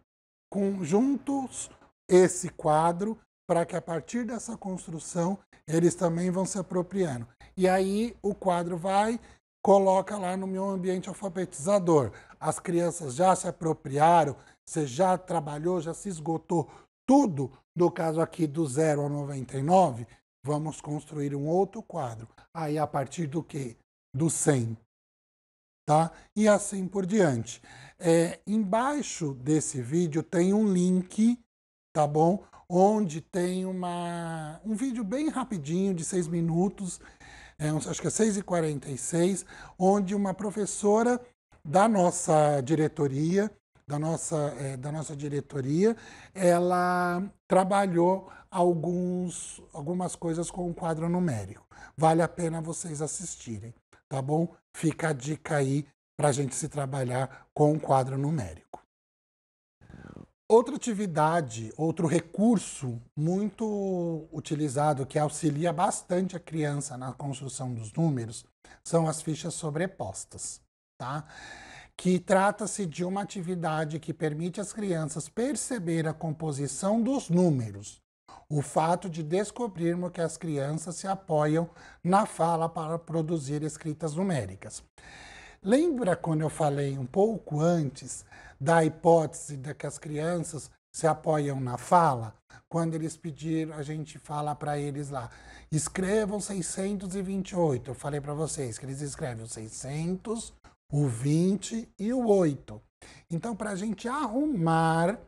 Speaker 1: juntos esse quadro, para que a partir dessa construção eles também vão se apropriando. E aí o quadro coloca lá no meu ambiente alfabetizador. As crianças já se apropriaram, você já trabalhou, já se esgotou tudo, no caso aqui do 0 ao 99, vamos construir um outro quadro. Aí a partir do quê? Do 100. Tá? E assim por diante. Embaixo desse vídeo tem um link, tá bom? Onde tem um vídeo bem rapidinho, de 6 minutos, acho que é 6h46, onde uma professora da nossa diretoria, ela trabalhou algumas coisas com o quadro numérico. Vale a pena vocês assistirem, tá bom? Fica a dica aí para a gente se trabalhar com o quadro numérico. Outra atividade, outro recurso muito utilizado, que auxilia bastante a criança na construção dos números, são as fichas sobrepostas, tá? Que trata-se de uma atividade que permite às crianças perceber a composição dos números, o fato de descobrirmos que as crianças se apoiam na fala para produzir escritas numéricas. Lembra quando eu falei um pouco antes da hipótese de que as crianças se apoiam na fala? Quando eles pediram, a gente fala para eles lá, escrevam 628. Eu falei para vocês que eles escrevem o 600, o 20 e o 8. Então, para a gente arrumar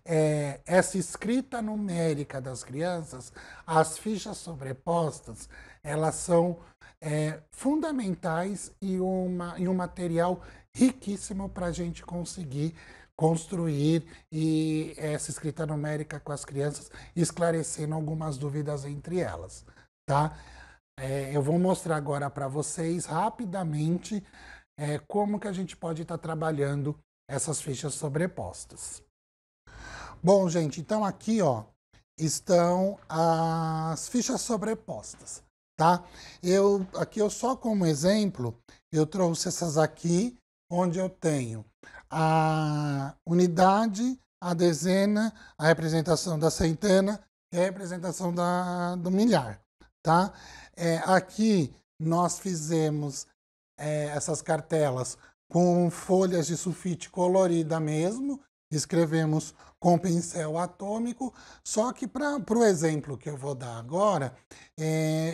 Speaker 1: essa escrita numérica das crianças, as fichas sobrepostas, elas são fundamentais e um material riquíssimo para a gente conseguir construir essa escrita numérica com as crianças, esclarecendo algumas dúvidas entre elas, tá? Eu vou mostrar agora para vocês rapidamente como que a gente pode estar trabalhando essas fichas sobrepostas. Bom, gente, então aqui, ó, estão as fichas sobrepostas, tá? Aqui eu só como exemplo, eu trouxe essas aqui, onde eu tenho a unidade, a dezena, a representação da centena e a representação do milhar, tá? Aqui nós fizemos essas cartelas com folhas de sulfite colorida mesmo, escrevemos com pincel atômico, só que para o exemplo que eu vou dar agora,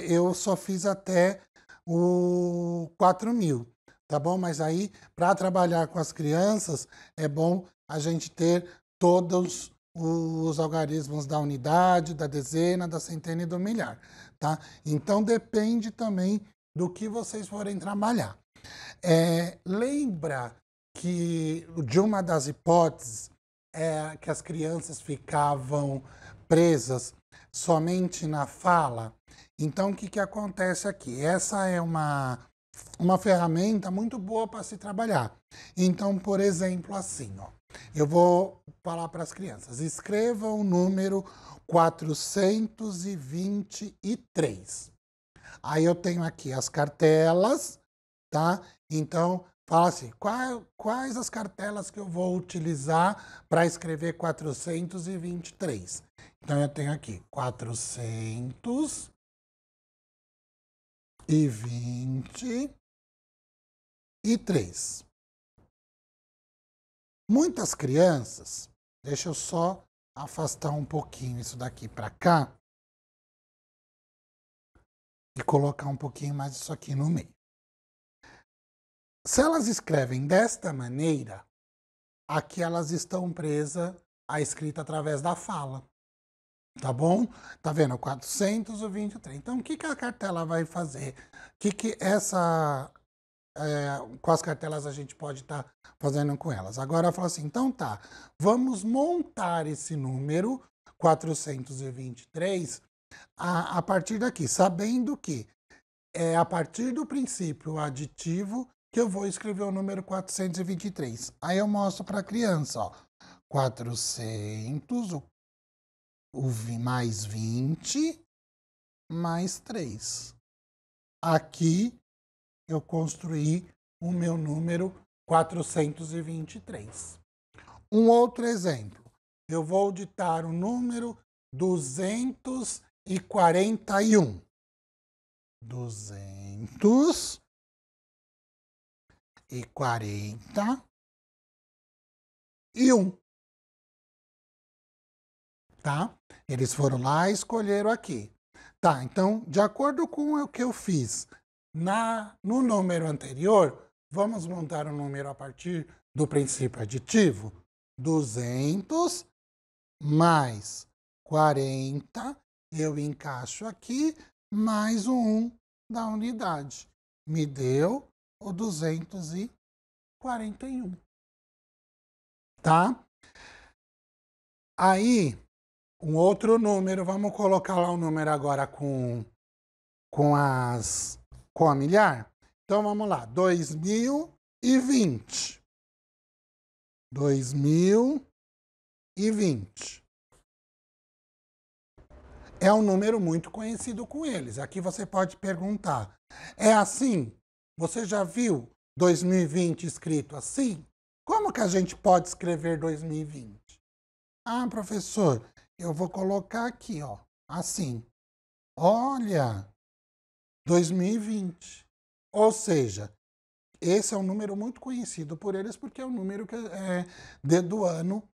Speaker 1: eu só fiz até o 4000, tá bom? Mas aí, para trabalhar com as crianças, é bom a gente ter todos os algarismos da unidade, da dezena, da centena e do milhar, tá? Então, depende também do que vocês forem trabalhar. Lembra que de uma das hipóteses é que as crianças ficavam presas somente na fala? Então, o que acontece aqui? Essa é uma ferramenta muito boa para se trabalhar. Então, por exemplo, assim, ó, Eu vou falar para as crianças, escrevam o número 423. Aí eu tenho aqui as cartelas, tá? Então, fala assim, quais as cartelas que eu vou utilizar para escrever 423? Então, eu tenho aqui 423. Muitas crianças, deixa eu só afastar um pouquinho isso daqui para cá e colocar um pouquinho mais isso aqui no meio. Se elas escrevem desta maneira, aqui elas estão presas à escrita através da fala. Tá bom? Tá vendo? 423. Então, o que a cartela vai fazer? Quais cartelas a gente pode estar fazendo com elas? Agora, eu falo assim, então tá, vamos montar esse número 423 a partir daqui, sabendo que é a partir do princípio aditivo que eu vou escrever o número 423. Aí eu mostro para a criança, ó, 400, mais 20, mais 3. Aqui eu construí o meu número 423. Um outro exemplo, eu vou ditar o número 241. 241. Tá? Eles foram lá e escolheram aqui. Tá, então, de acordo com o que eu fiz no número anterior, vamos montar um número a partir do princípio aditivo. 200 mais 40, eu encaixo aqui, mais o 1 da unidade. Me deu o 241. Tá? Aí, um outro número, vamos colocar lá um número agora com a milhar? Então, vamos lá, 2020. 2020. É um número muito conhecido com eles. Aqui você pode perguntar, é assim? Você já viu 2020 escrito assim? Como que a gente pode escrever 2020? Ah, professor, eu vou colocar aqui, ó, assim. Olha, 2020. Ou seja, esse é um número muito conhecido por eles, porque é o número do ano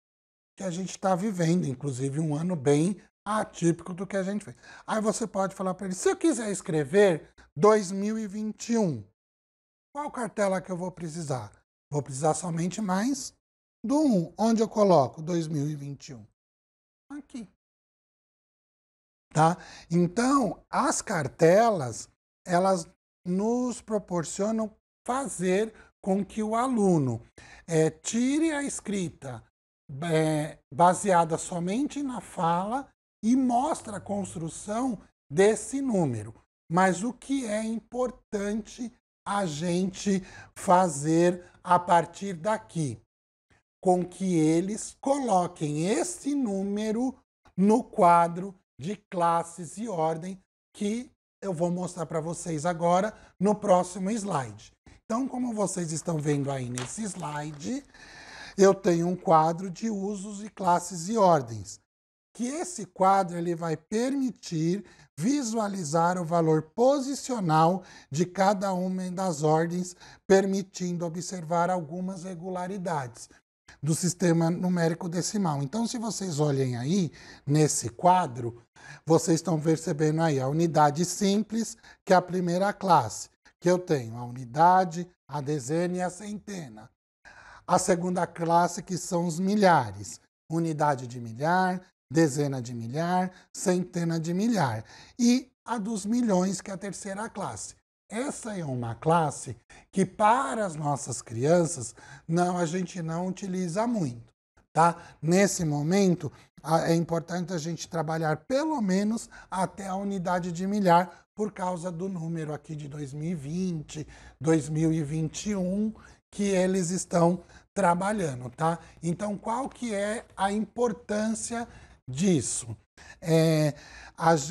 Speaker 1: que a gente está vivendo, inclusive um ano bem atípico do que a gente fez. Aí você pode falar para eles, se eu quiser escrever 2021, qual cartela que eu vou precisar? Vou precisar somente mais do 1. Onde eu coloco 2021? Aqui. Tá? Então, as cartelas, elas nos proporcionam fazer com que o aluno tire a escrita baseada somente na fala e mostre a construção desse número. Mas o que é importante a gente fazer a partir daqui? Com que eles coloquem esse número no quadro de classes e ordem que eu vou mostrar para vocês agora no próximo slide. Então, como vocês estão vendo aí nesse slide, eu tenho um quadro de usos e classes e ordens, que esse quadro ele vai permitir visualizar o valor posicional de cada uma das ordens, permitindo observar algumas regularidades do sistema numérico decimal. Então, se vocês olhem aí nesse quadro, vocês estão percebendo aí a unidade simples, que é a primeira classe, que eu tenho a unidade, a dezena e a centena. A segunda classe, que são os milhares, unidade de milhar, dezena de milhar, centena de milhar. E a dos milhões, que é a terceira classe. Essa é uma classe que, para as nossas crianças, a gente não utiliza muito, tá? Nesse momento, é importante a gente trabalhar pelo menos até a unidade de milhar, por causa do número aqui de 2020, 2021, que eles estão trabalhando, tá? Então, qual que é a importância disso?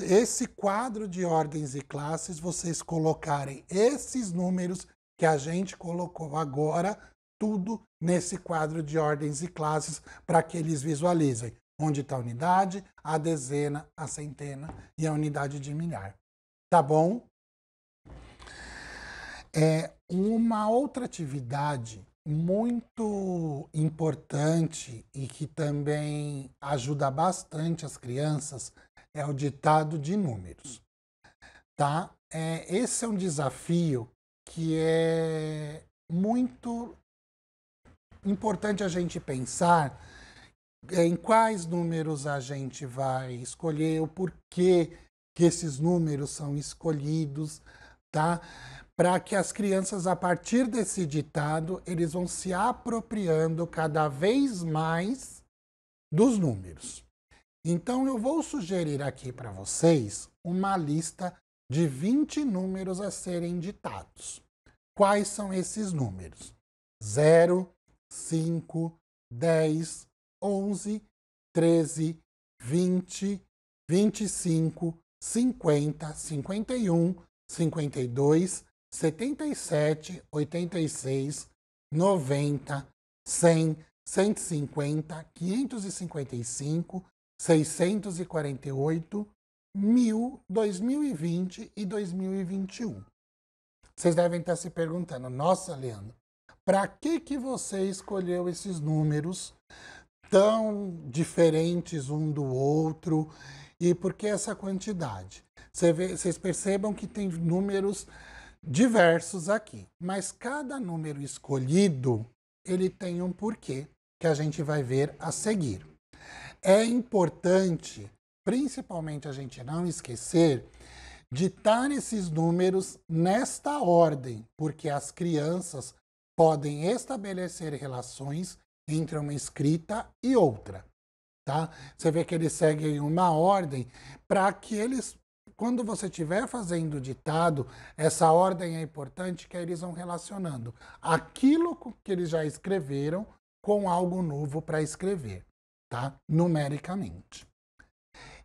Speaker 1: Esse quadro de ordens e classes, vocês colocarem esses números que a gente colocou agora, tudo nesse quadro de ordens e classes, para que eles visualizem onde está a unidade, a dezena, a centena e a unidade de milhar. Tá bom? Uma outra atividade muito importante e que também ajuda bastante as crianças é o ditado de números, tá? Esse é um desafio que é muito importante a gente pensar em quais números a gente vai escolher, o porquê que esses números são escolhidos, tá? Para que as crianças, a partir desse ditado, eles vão se apropriando cada vez mais dos números. Então, eu vou sugerir aqui para vocês uma lista de 20 números a serem ditados. Quais são esses números? 0, 5, 10, 11, 13, 20, 25, 50, 51, 52, 77, 86, 90, 100, 150, 555, 648, 1000, 2020 e 2021. Vocês devem estar se perguntando, nossa, Leandro, para que você escolheu esses números tão diferentes um do outro e por que essa quantidade? Vocês percebam que tem números diversos aqui, mas cada número escolhido, ele tem um porquê que a gente vai ver a seguir. É importante, principalmente, a gente não esquecer de ditar esses números nesta ordem, porque as crianças podem estabelecer relações entre uma escrita e outra, tá? Você vê que eles seguem uma ordem para que eles, quando você estiver fazendo o ditado, essa ordem é importante, que eles vão relacionando aquilo que eles já escreveram com algo novo para escrever, tá? Numericamente.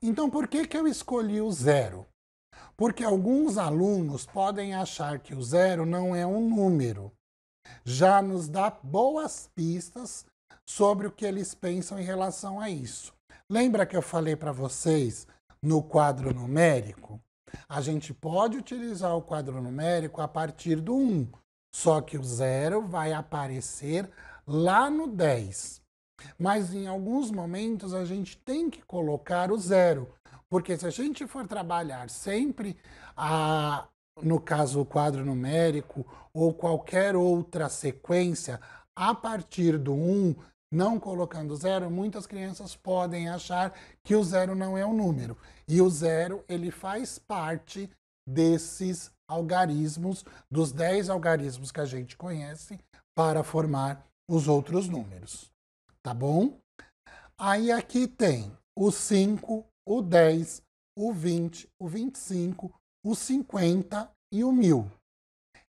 Speaker 1: Então, por que eu escolhi o 0? Porque alguns alunos podem achar que o 0 não é um número. Já nos dá boas pistas sobre o que eles pensam em relação a isso. Lembra que eu falei para vocês no quadro numérico? A gente pode utilizar o quadro numérico a partir do 1, só que o 0 vai aparecer lá no 10. Mas em alguns momentos a gente tem que colocar o 0, porque se a gente for trabalhar sempre, no caso o quadro numérico ou qualquer outra sequência, a partir do 1, não colocando 0, muitas crianças podem achar que o 0 não é um número. E o 0, ele faz parte desses algarismos, dos 10 algarismos que a gente conhece para formar os outros números. Tá bom? Aí aqui tem o 5, o 10, o 20, o 25, o 50 e o 1000.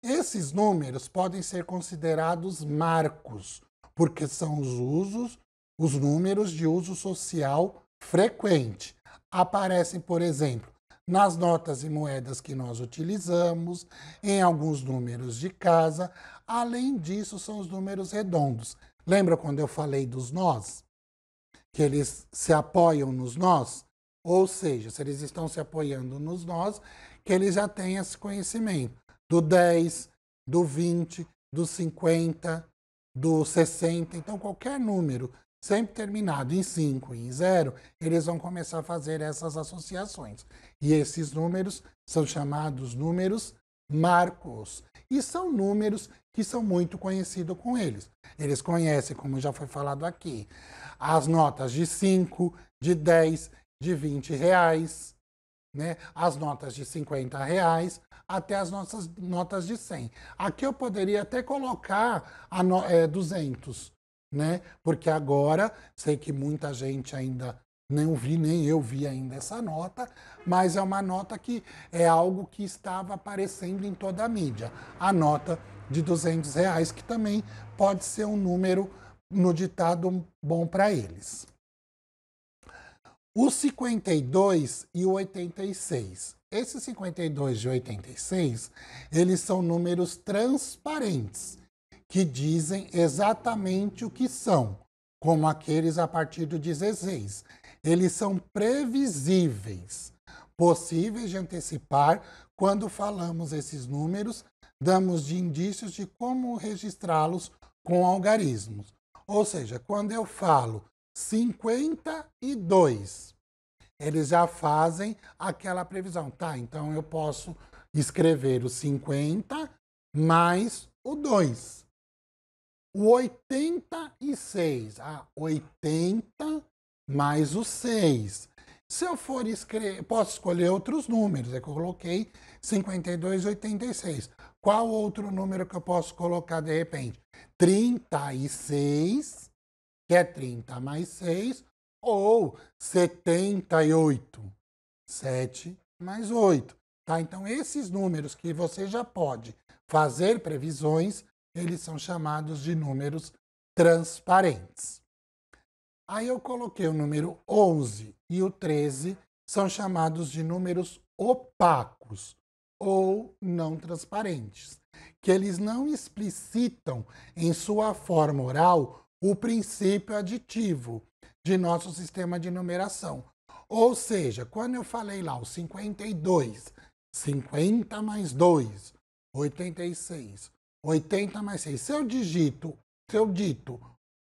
Speaker 1: Esses números podem ser considerados marcos, porque são os números de uso social frequente. Aparecem, por exemplo, nas notas e moedas que nós utilizamos, em alguns números de casa. Além disso, são os números redondos. Lembra quando eu falei dos nós? Que eles se apoiam nos nós? Ou seja, se eles estão se apoiando nos nós, que eles já têm esse conhecimento do 10, do 20, do 50, do 60. Então, qualquer número, sempre terminado em 5 e em 0, eles vão começar a fazer essas associações. E esses números são chamados números marcos. E são números que são muito conhecidos com eles. Eles conhecem, como já foi falado aqui, as notas de 5, de 10, de 20 reais, né? As notas de 50 reais, até as nossas notas de 100. Aqui eu poderia até colocar 200, né? Porque agora, sei que muita gente ainda não vi, nem eu vi ainda essa nota, mas é uma nota que é algo que estava aparecendo em toda a mídia. A nota de R$ 200, que também pode ser um número no ditado bom para eles. O 52 e o 86. Esses 52 e 86, eles são números transparentes, que dizem exatamente o que são, como aqueles a partir do 16. Eles são previsíveis, possíveis de antecipar. Quando falamos esses números, damos de indícios de como registrá-los com algarismos. Ou seja, quando eu falo 52, eles já fazem aquela previsão. Tá, então eu posso escrever o 50 mais o 2. O 86, 80 mais o 6. Se eu for escrever, posso escolher outros números. É que eu coloquei 52 e 86. Qual outro número que eu posso colocar de repente? 36, que é 30 mais 6, ou 78, 7 mais 8. Tá? Então, esses números que você já pode fazer previsões, eles são chamados de números transparentes. Aí eu coloquei o número 11 e o 13, são chamados de números opacos ou não transparentes, que eles não explicitam em sua forma oral o princípio aditivo de nosso sistema de numeração. Ou seja, quando eu falei lá o 52, 50 mais 2, 86, 80 mais 6, se eu dito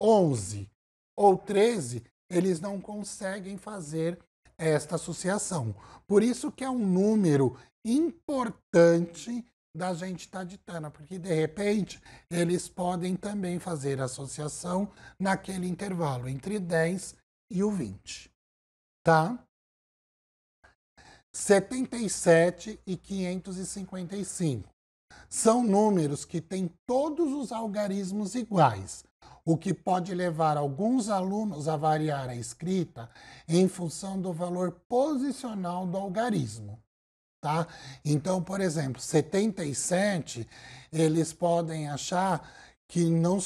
Speaker 1: 11 ou 13, eles não conseguem fazer esta associação. Por isso que é um número importante da gente estar ditando, porque de repente eles podem também fazer associação naquele intervalo entre 10 e o 20, tá? 77 e 555 são números que têm todos os algarismos iguais, o que pode levar alguns alunos a variar a escrita em função do valor posicional do algarismo. Tá? Então, por exemplo, 77, eles podem achar que não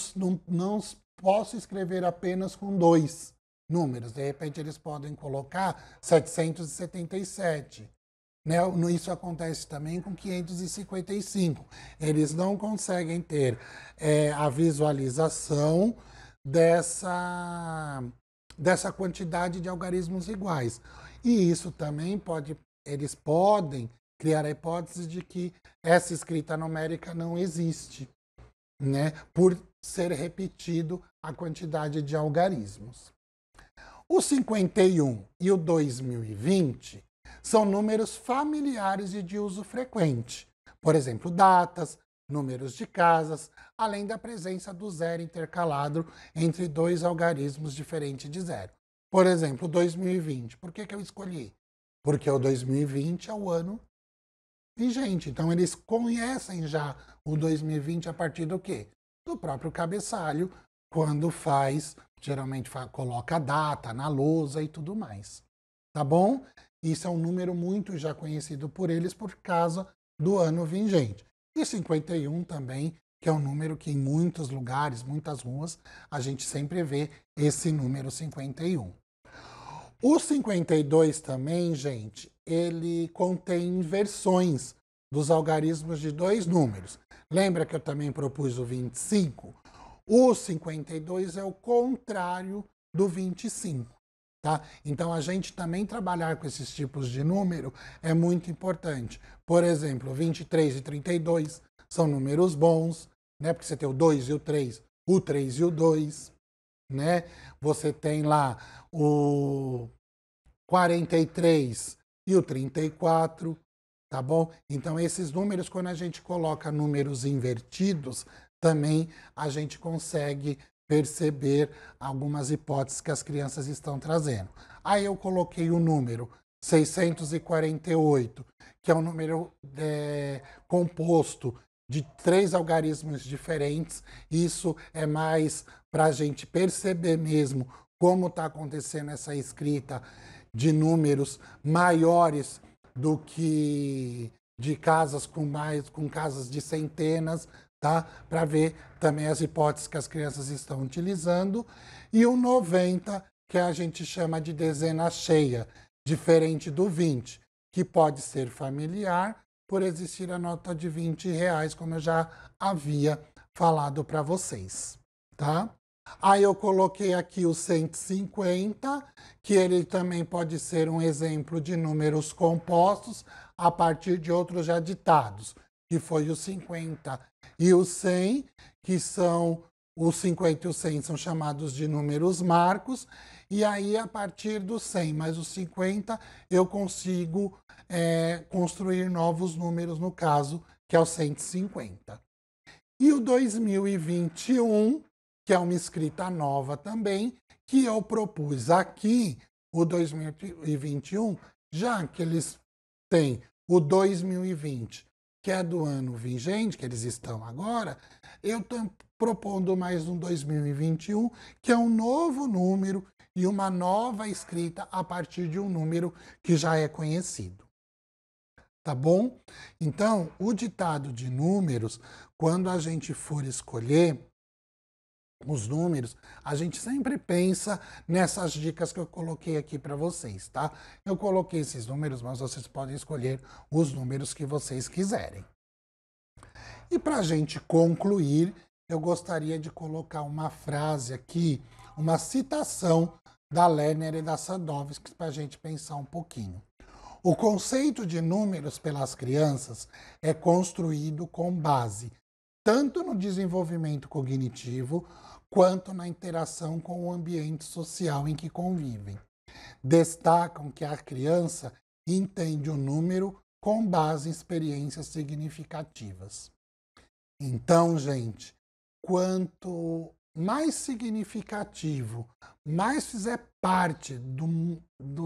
Speaker 1: posso escrever apenas com 2 números. De repente, eles podem colocar 777. Né? Isso acontece também com 555. Eles não conseguem ter a visualização dessa quantidade de algarismos iguais. E isso também eles podem criar a hipótese de que essa escrita numérica não existe, né? Por ser repetido a quantidade de algarismos. O 51 e o 2020 são números familiares e de uso frequente. Por exemplo, datas, números de casas, além da presença do zero intercalado entre dois algarismos diferentes de zero. Por exemplo, 2020. Por que eu escolhi? Porque o 2020 é o ano vigente. Então, eles conhecem já o 2020 a partir do quê? Do próprio cabeçalho, quando geralmente coloca a data na lousa e tudo mais. Tá bom? Isso é um número muito já conhecido por eles por causa do ano vigente. E 51 também, que é um número que em muitos lugares, muitas ruas, a gente sempre vê esse número 51. O 52 também, gente, ele contém inversões dos algarismos de 2 números. Lembra que eu também propus o 25? O 52 é o contrário do 25. Tá? Então, a gente também trabalhar com esses tipos de número é muito importante. Por exemplo, 23 e 32 são números bons, né? Porque você tem o 2 e o 3 e o 2. Né? Você tem lá o 43 e o 34, tá bom? Então, esses números, quando a gente coloca números invertidos, também a gente consegue perceber algumas hipóteses que as crianças estão trazendo. Aí eu coloquei o número 648, que é um número composto de 3 algarismos diferentes. Isso é mais para a gente perceber mesmo como está acontecendo essa escrita de números maiores do que de casas com casas de centenas, tá? Para ver também as hipóteses que as crianças estão utilizando. E o 90, que a gente chama de dezena cheia, diferente do 20, que pode ser familiar, por existir a nota de R$ 20, como eu já havia falado para vocês, tá? Aí eu coloquei aqui o 150, que ele também pode ser um exemplo de números compostos a partir de outros já ditados, que foi o 50 e o 100, que são os 50 e o 100 são chamados de números marcos, e aí a partir do 100 mais os 50 eu consigo construir novos números, no caso, que é o 150. E o 2021, que é uma escrita nova também, que eu propus aqui, o 2021, já que eles têm o 2020, que é do ano vigente, que eles estão agora, eu estou propondo mais um 2021, que é um novo número e uma nova escrita a partir de um número que já é conhecido. Tá bom? Então, o ditado de números, quando a gente for escolher os números, a gente sempre pensa nessas dicas que eu coloquei aqui para vocês, tá? Eu coloquei esses números, mas vocês podem escolher os números que vocês quiserem. E para a gente concluir, eu gostaria de colocar uma frase aqui, uma citação da Lerner e da Sadowski, para a gente pensar um pouquinho. O conceito de números pelas crianças é construído com base tanto no desenvolvimento cognitivo quanto na interação com o ambiente social em que convivem. Destacam que a criança entende o número com base em experiências significativas. Então, gente, quanto mais significativo, mais fizer parte do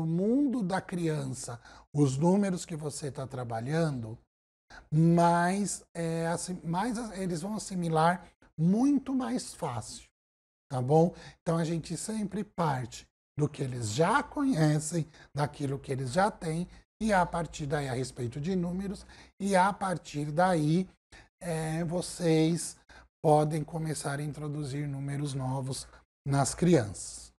Speaker 1: mundo da criança os números que você está trabalhando, mais eles vão assimilar muito mais fácil, tá bom? Então a gente sempre parte do que eles já conhecem, daquilo que eles já têm, e a partir daí, a respeito de números, e a partir daí vocês podem começar a introduzir números novos nas crianças.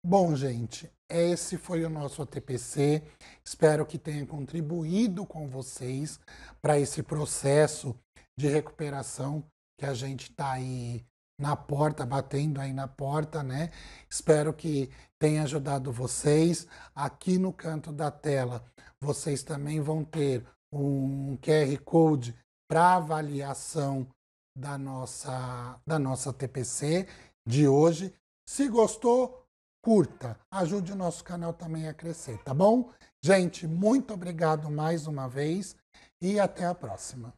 Speaker 1: Bom, gente, esse foi o nosso ATPC. Espero que tenha contribuído com vocês para esse processo de recuperação que a gente está aí na porta, batendo aí na porta, né? Espero que tenha ajudado vocês. Aqui no canto da tela, vocês também vão ter um QR Code para avaliação da nossa TPC de hoje. Se gostou, curta, ajude o nosso canal também a crescer, tá bom? Gente, muito obrigado mais uma vez e até a próxima.